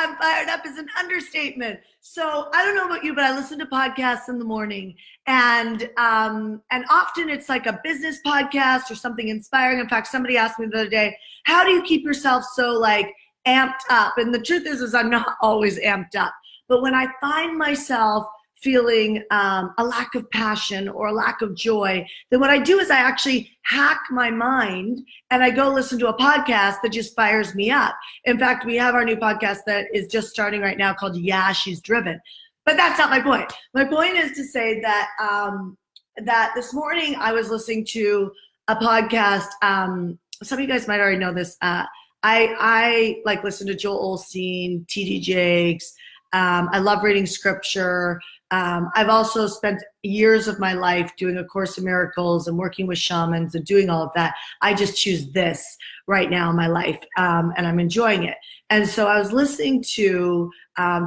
I'm fired up is an understatement. So I don't know about you, but I listen to podcasts in the morning, and often it's like a business podcast or something inspiring. In fact, somebody asked me the other day, how do you keep yourself so like amped up? And the truth is I'm not always amped up. But when I find myself feeling a lack of passion or a lack of joy, then what I do is I actually hack my mind and I go listen to a podcast that just fires me up. In fact, we have our new podcast that is just starting right now called Yeah, She's Driven. But that's not my point. My point is to say that that this morning I was listening to a podcast. Some of you guys might already know this. I like listen to Joel Osteen, T.D. Jakes. I love reading scripture. I've also spent years of my life doing A Course in Miracles and working with shamans and doing all of that. I just choose this right now in my life, and I'm enjoying it. And so I was listening to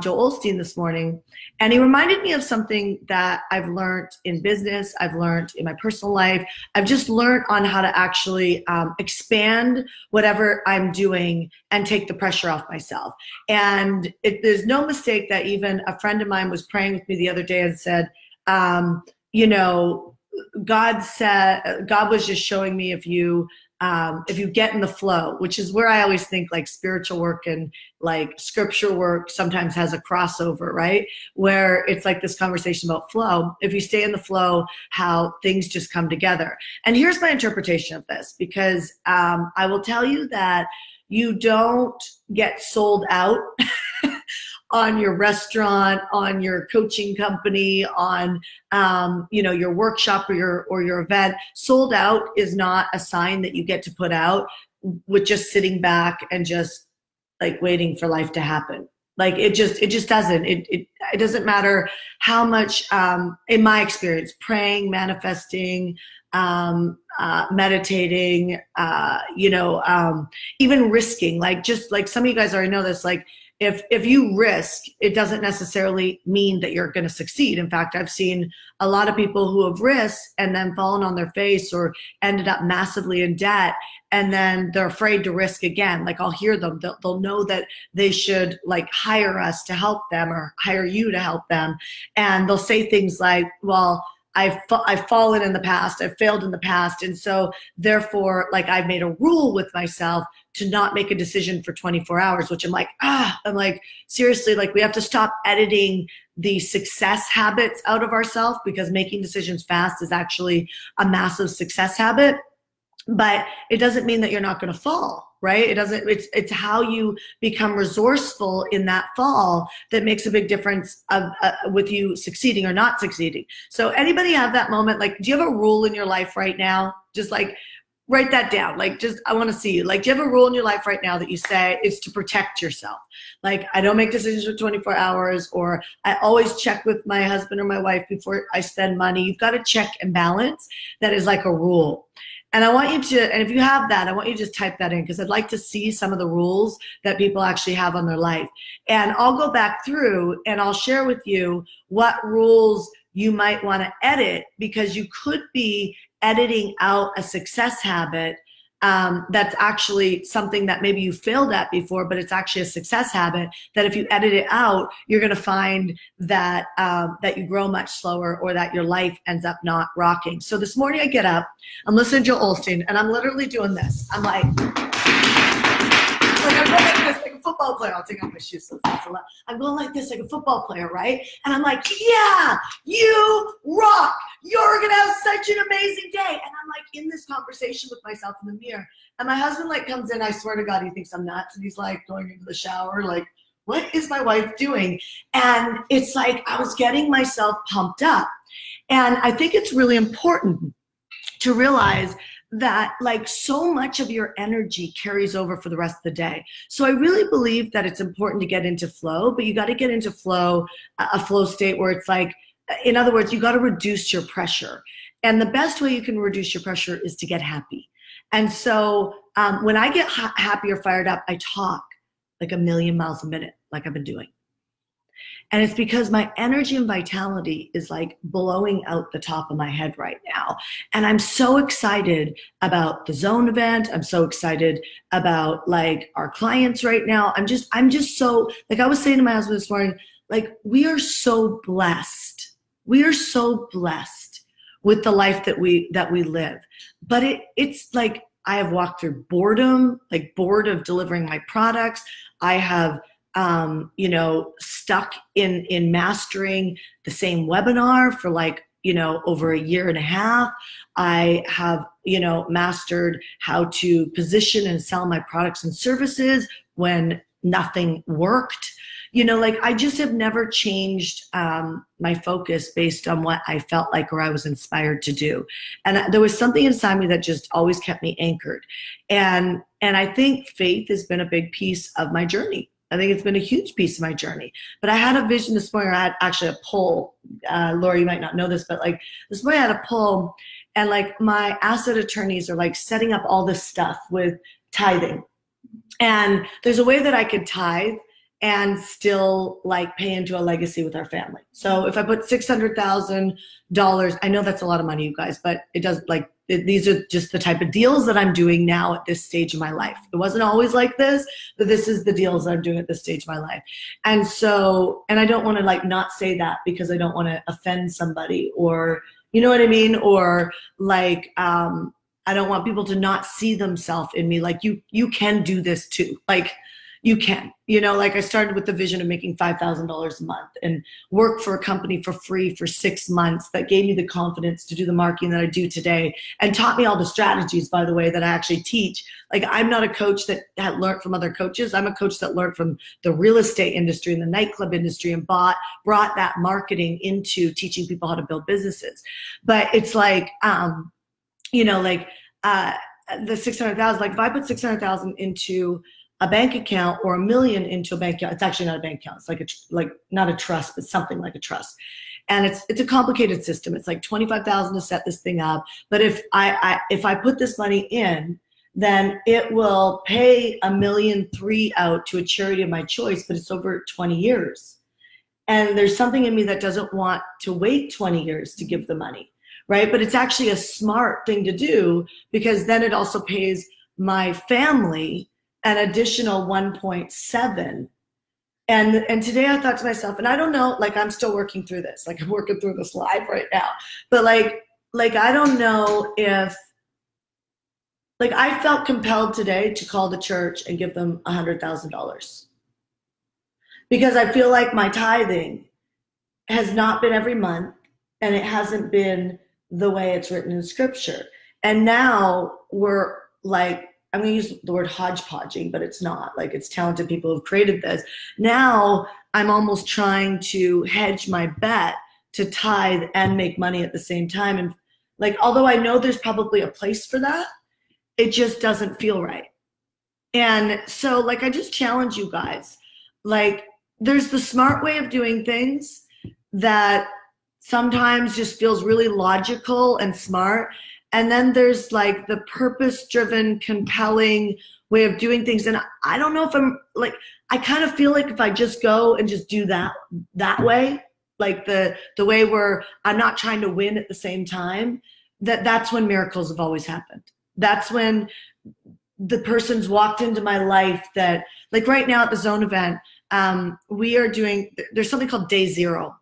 Joel Osteen this morning, and he reminded me of something that I've learned in business, I've learned in my personal life. I've just learned on how to actually expand whatever I'm doing and take the pressure off myself. And there's no mistake that even a friend of mine was praying with me the other day and said, you know, God was just showing me if you get in the flow, which is where I always think like spiritual work and like scripture work sometimes has a crossover, right? Where it's like this conversation about flow. If you stay in the flow, how things just come together. And here's my interpretation of this, because I will tell you that you don't get sold out on your restaurant, on your coaching company, on you know, your workshop or your event. Sold out is not a sign that you get to put out with just sitting back and just like waiting for life to happen. Like it just doesn't. It doesn't matter how much, in my experience, praying, manifesting, meditating, you know, even risking. Like just like some of you guys already know this. Like if you risk, it doesn't necessarily mean that you're going to succeed. In fact, I've seen a lot of people who have risked and then fallen on their face or ended up massively in debt, and then they're afraid to risk again. Like I'll hear them, they'll know that they should like hire us to help them or hire you to help them. And they'll say things like, well, I've fallen in the past, I've failed in the past. And so therefore, like I've made a rule with myself to not make a decision for 24 hours, which I'm like, I'm like, seriously, like we have to stop editing the success habits out of ourselves, because making decisions fast is actually a massive success habit. But it doesn't mean that you're not going to fall, right? It doesn't, it's how you become resourceful in that fall that makes a big difference with you succeeding or not succeeding. So anybody have that moment? Like, do you have a rule in your life right now? Just like write that down. Like, just, I want to see you. Like, do you have a rule in your life right now that you say is to protect yourself? Like, I don't make decisions for 24 hours, or I always check with my husband or my wife before I spend money. You've got to check and balance. That is like a rule. And I want you to, and if you have that, I want you to just type that in, because I'd like to see some of the rules that people actually have on their life. And I'll go back through and I'll share with you what rules you might want to edit, because you could be editing out a success habit that's actually something that maybe you failed at before, but it's actually a success habit that if you edit it out, you're going to find that that you grow much slower, or that your life ends up not rocking. So this morning I get up, I'm listening to Joel Osteen, and I'm literally doing this. I'm like I'm going like this, like a football player. I'll take off my shoes so it's loud. I'm going like this, like a football player, right? And I'm like, yeah, you rock. You're going to have such an amazing day. And I'm like in this conversation with myself in the mirror. And my husband like comes in, I swear to God, he thinks I'm nuts. And he's like going into the shower, like, what is my wife doing? And it's like I was getting myself pumped up. And I think it's really important to realize that like so much of your energy carries over for the rest of the day. So I really believe that it's important to get into flow, but you got to get into flow, a flow state where it's like, in other words, you got to reduce your pressure. And the best way you can reduce your pressure is to get happy. And so when I get happy or fired up, I talk like a million miles a minute, like I've been doing. And it's because my energy and vitality is like blowing out the top of my head right now. And I'm so excited about the Zone event. I'm so excited about like our clients right now. I'm just so, like I was saying to my husband this morning, like we are so blessed. We are so blessed with the life that we live. But it's like I have walked through boredom, like bored of delivering my products. I have stuck in mastering the same webinar for like, over a year and a half. I have, mastered how to position and sell my products and services when nothing worked. Like I just have never changed my focus based on what I felt like or I was inspired to do. And there was something inside me that just always kept me anchored. And I think faith has been a big piece of my journey. I think it's been a huge piece of my journey. But I had a vision this morning. I had actually a poll. Laura, you might not know this, but like this morning I had a poll, and like my asset attorneys are like setting up all this stuff with tithing. And there's a way that I could tithe and still like pay into a legacy with our family. So if I put $600,000, I know that's a lot of money, you guys, but it does like, these are just the type of deals that I'm doing now at this stage of my life. It wasn't always like this, but this is the deals that I'm doing at this stage of my life. And so, and I don't want to like not say that because I don't want to offend somebody, or, you know what I mean? Or like, I don't want people to not see themselves in me. Like you can do this too. Like you can, like I started with the vision of making $5,000 a month and work for a company for free for 6 months that gave me the confidence to do the marketing that I do today and taught me all the strategies, by the way, that I actually teach. Like I'm not a coach that had learned from other coaches. I'm a coach that learned from the real estate industry and the nightclub industry and brought that marketing into teaching people how to build businesses. But it's like, the 600,000, like if I put 600,000 into a bank account or $1 million into a bank account, it's actually not a bank account. It's like not a trust, but something like a trust. And it's a complicated system. It's like $25,000 to set this thing up. But if I put this money in, then it will pay $1.3 million out to a charity of my choice, but it's over 20 years. And there's something in me that doesn't want to wait 20 years to give the money, right? But it's actually a smart thing to do because then it also pays my family an additional 1.7. And today I thought to myself, and I don't know, like I'm still working through this, like I'm working through this live right now, but like I don't know if, like I felt compelled today to call the church and give them $100,000 because I feel like my tithing has not been every month and it hasn't been the way it's written in scripture. And now we're like, I'm going to use the word hodgepodging, but it's not. Like it's talented people who've created this. Now I'm almost trying to hedge my bet to tithe and make money at the same time. And like, although I know there's probably a place for that, it just doesn't feel right. And so like, I just challenge you guys, like there's the smart way of doing things that sometimes just feels really logical and smart. And then there's like the purpose-driven, compelling way of doing things. And I don't know if I'm like, I kind of feel like if I just go and just do that way, like the way where I'm not trying to win at the same time, that's when miracles have always happened. That's when the person's walked into my life that, like right now at the Zone event, we are doing, there's something called Day Zero,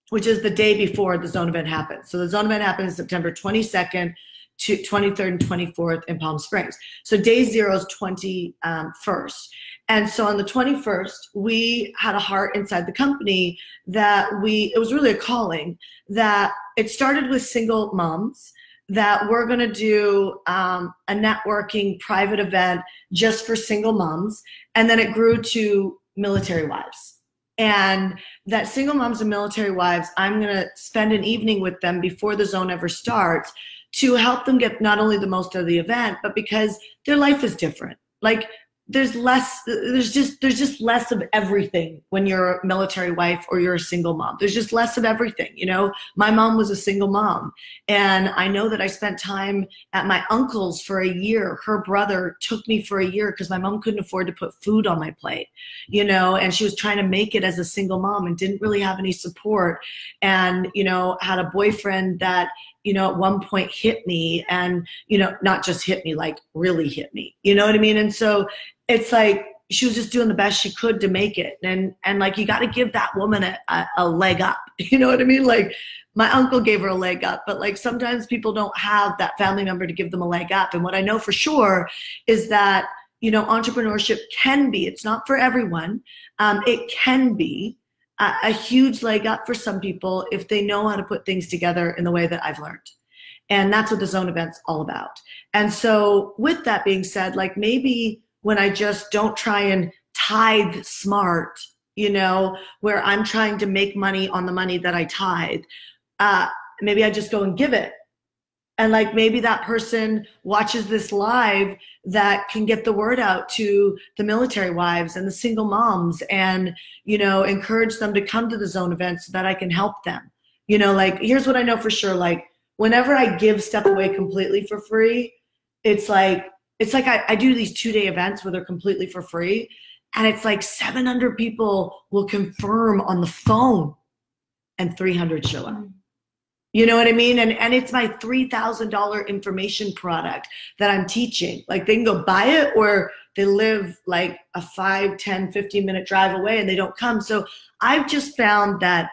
which is the day before the Zone event happens. So the Zone event happens September 22nd, 23rd and 24th in Palm Springs. So day zero is 21st. And so on the 21st, we had a heart inside the company that it was really a calling that it started with single moms that we're going to do a networking private event just for single moms. And then it grew to military wives. And that single moms and military wives, I'm going to spend an evening with them before the Zone ever starts to help them get not only the most out of the event, but because their life is different. Like there's just less of everything when you're a military wife or you're a single mom. There's just less of everything. My mom was a single mom, and I know that I spent time at my uncle's for a year. Her brother took me for a year because my mom couldn't afford to put food on my plate, and she was trying to make it as a single mom and didn't really have any support, and had a boyfriend that at one point hit me, and not just hit me, like really hit me, you know what I mean? And so it's like she was just doing the best she could to make it, and like you got to give that woman a leg up, you know what I mean? Like my uncle gave her a leg up, but like sometimes people don't have that family member to give them a leg up. And what I know for sure is that entrepreneurship can be, it's not for everyone, it can be a huge leg up for some people if they know how to put things together in the way that I've learned. And that's what the Zone event's all about. And so with that being said, like maybe when I just don't try and tithe smart, where I'm trying to make money on the money that I tithe, maybe I just go and give it. And like maybe that person watches this live that can get the word out to the military wives and the single moms, and encourage them to come to the Zone event so that I can help them. Like here's what I know for sure. Like whenever I give stuff away completely for free, it's like I do these 2-day events where they're completely for free, and it's like 700 people will confirm on the phone and 300 show up. You know what I mean? And it's my $3,000 information product that I'm teaching. Like they can go buy it, or they live like a 5, 10, 15-minute drive away and they don't come. So I've just found that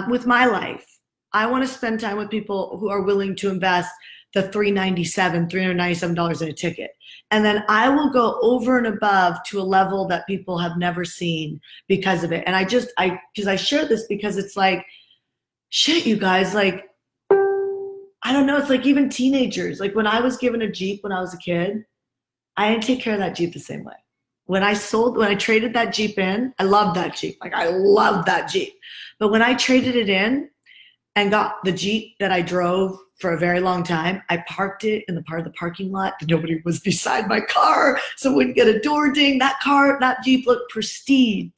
with my life, I want to spend time with people who are willing to invest the $397 in a ticket. And then I will go over and above to a level that people have never seen because of it. And because I share this because it's like, shit, you guys, like, I don't know. It's like even teenagers, like when I was given a Jeep when I was a kid, I didn't take care of that Jeep the same way. When I traded that Jeep in, I loved that Jeep. Like I loved that Jeep. But when I traded it in and got the Jeep that I drove for a very long time, I parked it in the part of the parking lot that nobody was beside my car, so it wouldn't get a door ding. That Jeep looked pristine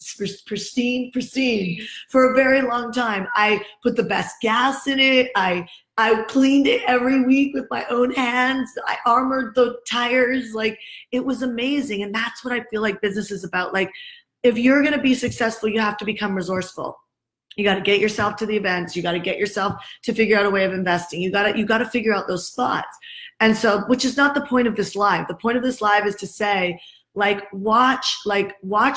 for a very long time. I put the best gas in it. I cleaned it every week with my own hands. I armored the tires. Like it was amazing. And that's what I feel like business is about. Like if you're going to be successful, you have to become resourceful. You got to get yourself to the events. You got to get yourself to figure out a way of investing. You got to figure out those spots. And so, which is not the point of this live. The point of this live is to say, watch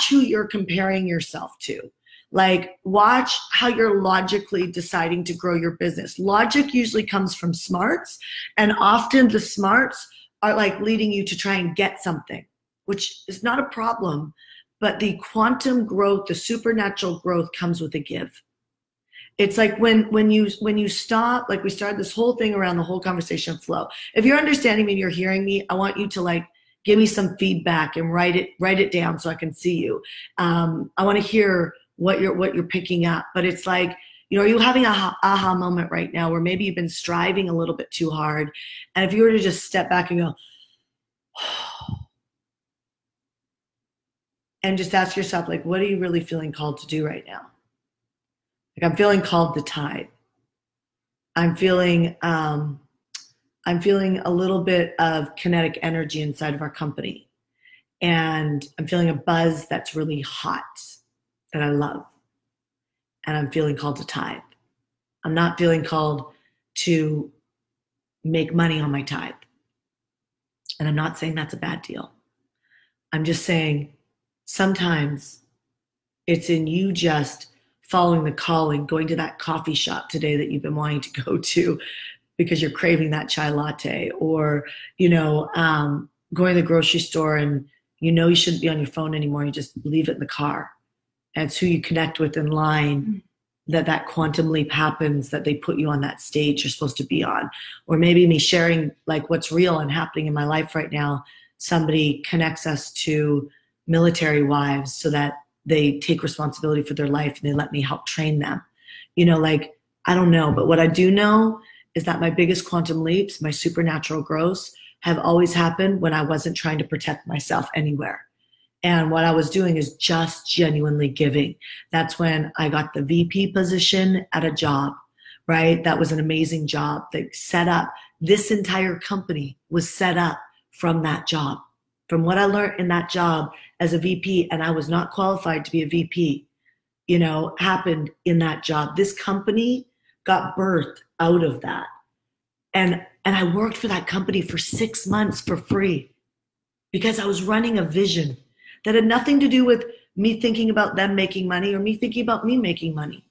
who you're comparing yourself to. Like watch how you're logically deciding to grow your business. Logic usually comes from smarts, and often the smarts are like leading you to try and get something, which is not a problem, but the quantum growth, the supernatural growth comes with a give. It's like when you stop, like we started this whole thing around the whole conversation flow. If you're understanding me and you're hearing me, I want you to like give me some feedback and write it down so I can see you. I want to hear what you're picking up. But it's like, are you having a aha moment right now where maybe you've been striving a little bit too hard? And if you were to just step back and go, and just ask yourself, like, what are you really feeling called to do right now? Like I'm feeling called to tithe. I'm feeling a little bit of kinetic energy inside of our company. And I'm feeling a buzz that's really hot that I love. And I'm feeling called to tithe. I'm not feeling called to make money on my tithe. And I'm not saying that's a bad deal. I'm just saying sometimes it's in you just following the calling, going to that coffee shop today that you've been wanting to go to because you're craving that chai latte, or, going to the grocery store and you shouldn't be on your phone anymore. You just leave it in the car. And it's who you connect with in line that quantum leap happens, that they put you on that stage you're supposed to be on. Or maybe me sharing like what's real and happening in my life right now. Somebody connects us to military wives so that they take responsibility for their life and they let me help train them. I don't know, but what I do know is that my biggest quantum leaps, my supernatural growths, have always happened when I wasn't trying to protect myself anywhere. And what I was doing is just genuinely giving. That's when I got the VP position at a job, right? That was an amazing job. They set up, this entire company was set up from that job, from what I learned in that job as a VP. And I was not qualified to be a VP, happened in that job. This company got birthed out of that. And I worked for that company for 6 months for free because I was running a vision that had nothing to do with me thinking about them making money or me thinking about me making money.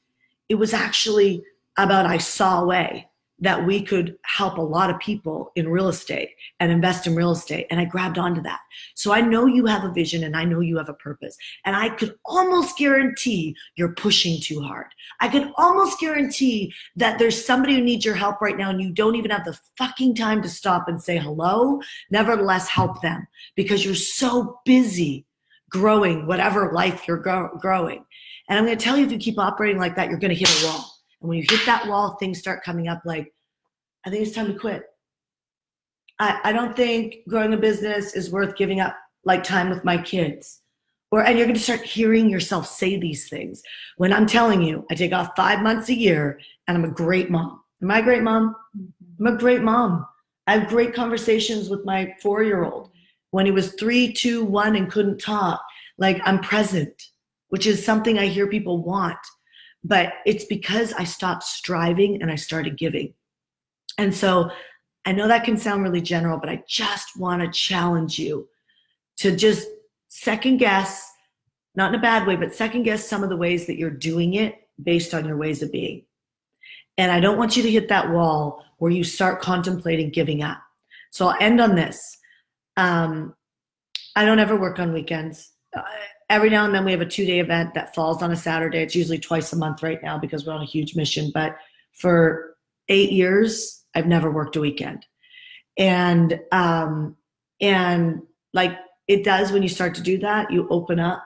It was actually about, I saw a way that we could help a lot of people in real estate and invest in real estate. And I grabbed onto that. So I know you have a vision and I know you have a purpose. And I could almost guarantee you're pushing too hard. I could almost guarantee that there's somebody who needs your help right now and you don't even have the fucking time to stop and say hello. Nevertheless, help them because you're so busy growing whatever life you're growing. And I'm going to tell you, if you keep operating like that, you're going to hit a wall. And when you hit that wall, things start coming up like, I think it's time to quit. I don't think growing a business is worth giving up like time with my kids. And you're going to start hearing yourself say these things. When I'm telling you, I take off 5 months a year and I'm a great mom. Am I a great mom? I'm a great mom. I have great conversations with my 4-year-old. When he was 3, 2, 1 and couldn't talk, like I'm present, which is something I hear people want. But it's because I stopped striving and I started giving. And so I know that can sound really general, but I just want to challenge you to just second guess, not in a bad way, but second guess some of the ways that you're doing it based on your ways of being. And I don't want you to hit that wall where you start contemplating giving up. So I'll end on this. I don't ever work on weekends. Every now and then we have a 2-day event that falls on a Saturday. It's usually twice a month right now because we're on a huge mission. But for 8 years, I've never worked a weekend. And like it does when you start to do that, you open up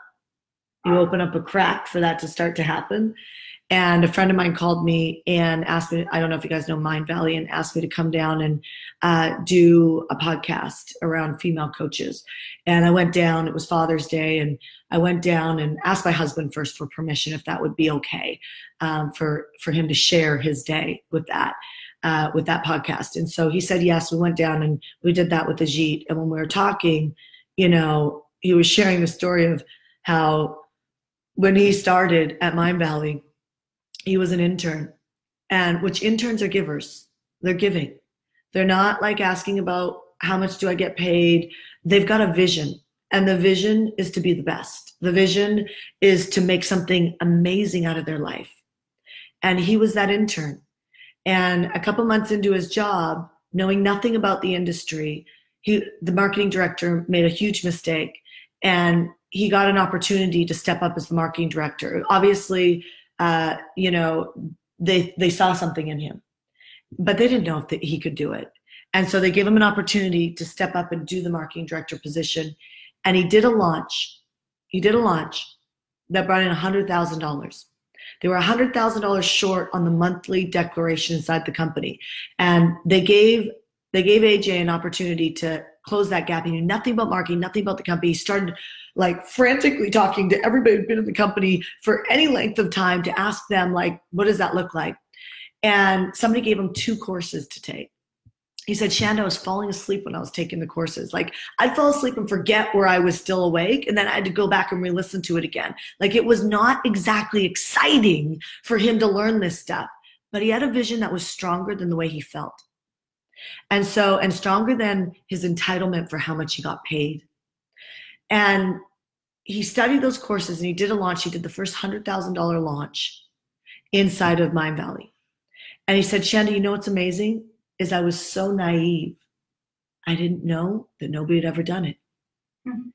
a crack for that to start to happen. And a friend of mine called me and asked me, I don't know if you guys know Mind Valley, and asked me to come down and do a podcast around female coaches. And I went down, it was Father's Day, and I went down and asked my husband first for permission if that would be okay for him to share his day with that podcast. And so he said yes. We went down and we did that with Ajit. And when we were talking, he was sharing the story of how when he started at Mind Valley, he was an intern, and which interns are givers. They're giving. They're not like asking about how much do I get paid. They've got a vision, and the vision is to be the best. The vision is to make something amazing out of their life. And he was that intern. And a couple months into his job, knowing nothing about the industry, the marketing director made a huge mistake, and he got an opportunity to step up as the marketing director. Obviously, they saw something in him, but they didn't know if he could do it. And so they gave him an opportunity to step up and do the marketing director position. And he did a launch. That brought in $100,000. They were $100,000 short on the monthly declaration inside the company. And they gave AJ an opportunity to close that gap. He knew nothing about marketing, nothing about the company. He started like frantically talking to everybody who'd been in the company for any length of time to ask them, like, what does that look like? And somebody gave him 2 courses to take. He said, Shanda, I was falling asleep when I was taking the courses. Like, I'd fall asleep and forget where I was still awake, and then I had to go back and re-listen to it again. Like, it was not exactly exciting for him to learn this stuff, but he had a vision that was stronger than the way he felt. And stronger than his entitlement for how much he got paid. And he studied those courses and he did a launch. He did the first $100,000 launch inside of Mind Valley. And he said, Shanda, you know what's amazing is I was so naive. I didn't know that nobody had ever done it. Mm-hmm.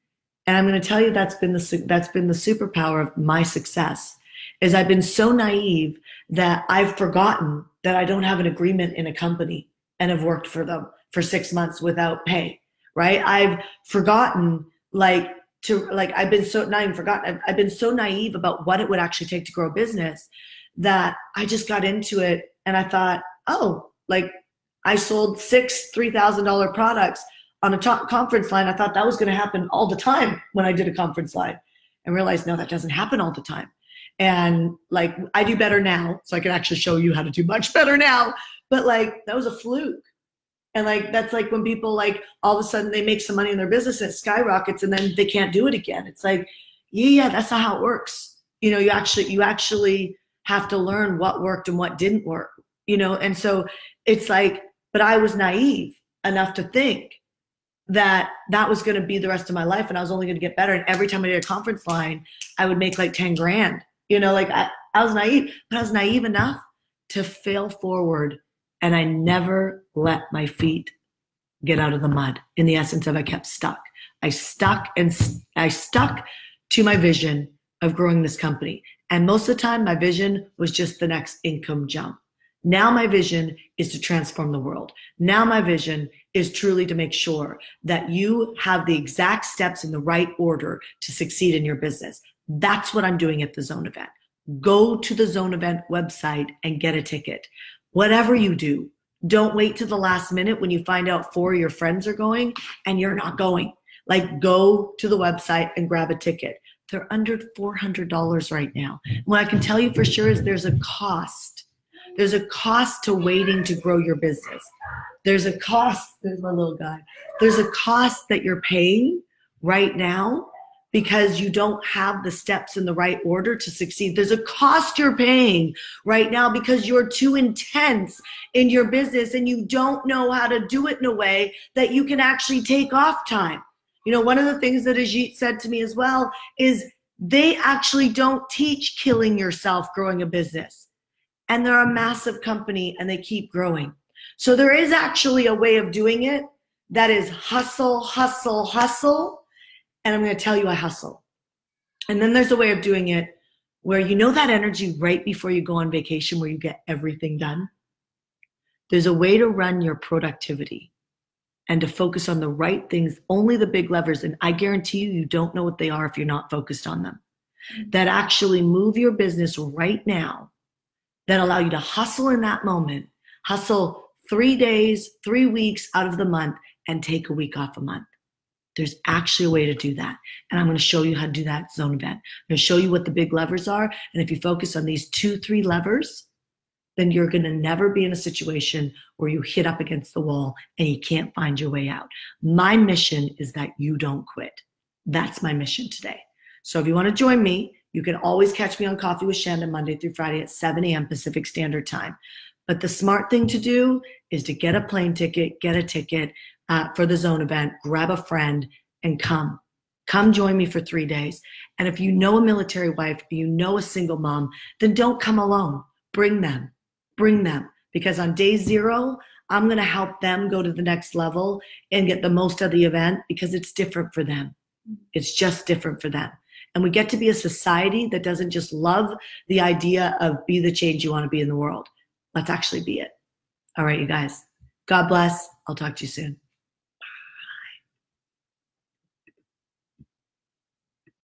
And I'm going to tell you that's been the superpower of my success is I've been so naive that I've forgotten that I don't have an agreement in a company and have worked for them for 6 months without pay, right? I've forgotten I've been so naive about what it would actually take to grow a business that I just got into it and I thought, oh, like I sold 6 $3,000 products. on a conference line. I thought that was going to happen all the time when I did a conference line, and realized, no, that doesn't happen all the time. And like, I do better now, so I can actually show you how to do much better now. But like, that was a fluke. And like, that's like when people like all of a sudden they make some money in their business and it skyrockets and then they can't do it again. It's like, yeah, that's not how it works. You know, you actually have to learn what worked and what didn't work, you know? And so it's like, but I was naive enough to think that that was going to be the rest of my life and I was only going to get better. And every time I did a conference line, I would make like 10 grand, you know, like I was naive, but I was naive enough to fail forward. And I never let my feet get out of the mud. In the essence of, I kept stuck. I stuck to my vision of growing this company. And most of the time, my vision was just the next income jump. Now my vision is to transform the world. Now my vision is truly to make sure that you have the exact steps in the right order to succeed in your business. That's what I'm doing at the Zone event. Go to the Zone event website and get a ticket. Whatever you do, don't wait to the last minute when you find out 4 of your friends are going and you're not going. Like, go to the website and grab a ticket. They're under $400 right now. What I can tell you for sure is there's a cost. There's a cost to waiting to grow your business. There's a cost, there's my little guy. There's a cost that you're paying right now because you don't have the steps in the right order to succeed. There's a cost you're paying right now because you're too intense in your business and you don't know how to do it in a way that you can actually take off time. You know, one of the things that Ajit said to me as well is they actually don't teach killing yourself growing a business. And they're a massive company and they keep growing. So there is actually a way of doing it that is hustle, hustle, hustle. And I'm going to tell you I hustle. And then there's a way of doing it where you know that energy right before you go on vacation where you get everything done. There's a way to run your productivity and to focus on the right things, only the big levers. And I guarantee you don't know what they are if you're not focused on them. That actually move your business right now, that allow you to hustle in that moment, hustle 3 days, 3 weeks out of the month and take a week off a month. There's actually a way to do that. And I'm going to show you how to do that at Zone event. I'm going to show you what the big levers are. And if you focus on these 2-3 levers, then you're going to never be in a situation where you hit up against the wall and you can't find your way out. My mission is that you don't quit. That's my mission today. So if you want to join me, you can always catch me on Coffee with Shanda Monday through Friday at 7 a.m. Pacific Standard Time. But the smart thing to do is to get a plane ticket, get a ticket for the Zone event, grab a friend and come. Come join me for 3 days. And if you know a military wife, you know a single mom, then don't come alone. Bring them. Bring them. Because on day 0, I'm going to help them go to the next level and get the most of the event because it's different for them. It's just different for them. And we get to be a society that doesn't just love the idea of be the change you want to be in the world. Let's actually be it. All right, you guys. God bless. I'll talk to you soon.